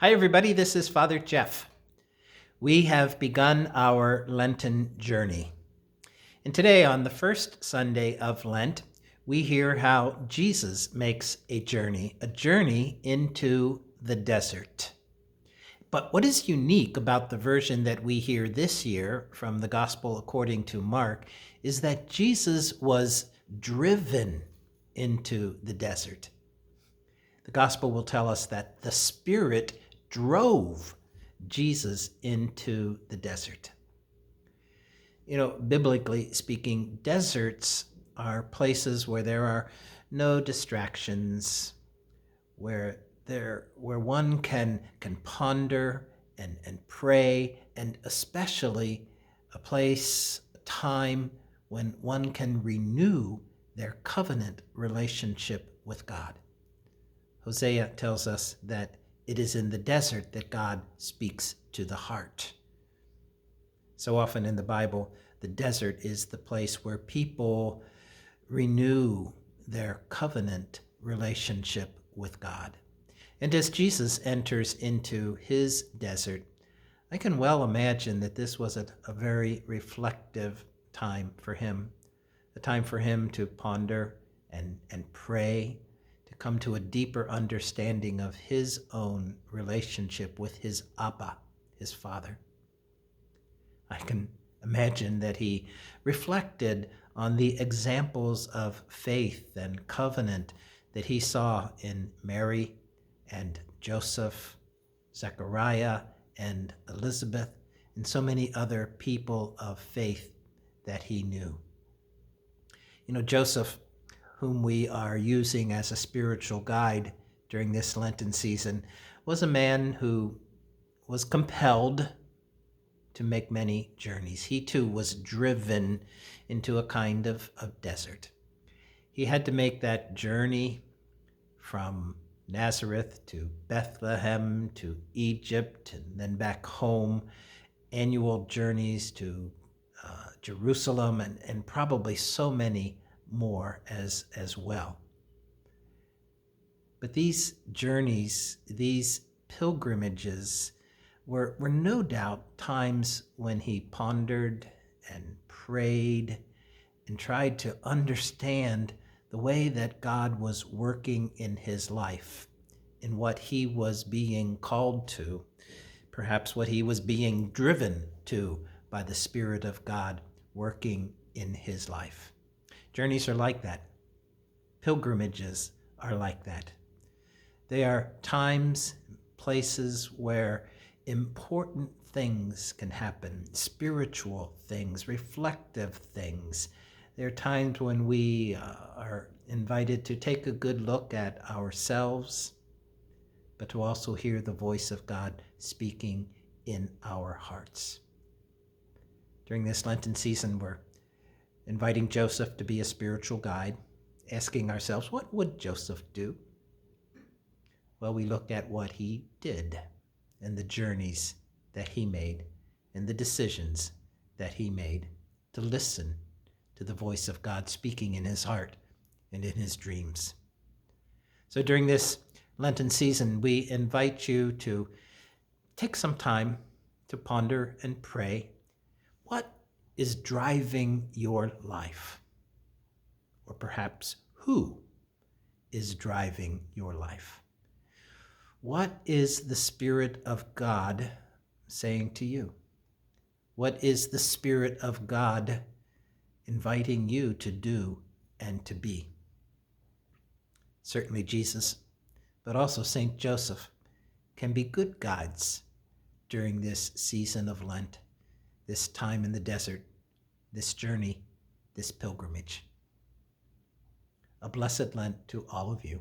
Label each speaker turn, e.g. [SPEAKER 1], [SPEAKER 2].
[SPEAKER 1] Hi, everybody. This is Father Jeff. We have begun our Lenten journey. And today, on the first Sunday of Lent, we hear how Jesus makes a journey into the desert. But what is unique about the version that we hear this year from the Gospel according to Mark is that Jesus was driven into the desert. The Gospel will tell us that the Spirit drove Jesus into the desert. Biblically speaking, deserts are places where there are no distractions, where one can ponder and pray, and especially a place, a time when one can renew their covenant relationship with God. Hosea tells us that it is in the desert that God speaks to the heart. So often in the Bible, the desert is the place where people renew their covenant relationship with God. And as Jesus enters into his desert, I can well imagine that this was a very reflective time for him, a time for him to ponder and pray, to come to a deeper understanding of his own relationship with his Abba, his Father. I can imagine that he reflected on the examples of faith and covenant that he saw in Mary and Joseph, Zechariah and Elizabeth, and so many other people of faith that he knew. Joseph, whom we are using as a spiritual guide during this Lenten season, was a man who was compelled to make many journeys. He too was driven into a kind of desert. He had to make that journey from Nazareth to Bethlehem to Egypt and then back home, annual journeys to Jerusalem and probably so many more as well. But these journeys, these pilgrimages, were no doubt times when he pondered and prayed and tried to understand the way that God was working in his life, in what he was being called to, perhaps what he was being driven to by the Spirit of God working in his life. Journeys are like that. Pilgrimages are like that. They are times, places where important things can happen, spiritual things, reflective things. There are times when we are invited to take a good look at ourselves, but to also hear the voice of God speaking in our hearts. During this Lenten season, we're inviting Joseph to be a spiritual guide, asking ourselves, what would Joseph do? Well, we look at what he did and the journeys that he made and the decisions that he made to listen to the voice of God speaking in his heart and in his dreams. So during this Lenten season, we invite you to take some time to ponder and pray. What is driving your life? Or perhaps who is driving your life? What is the Spirit of God saying to you? What is the Spirit of God inviting you to do and to be? Certainly Jesus, but also St. Joseph, can be good guides during this season of Lent, this time in the desert, this journey, this pilgrimage. A blessed Lent to all of you.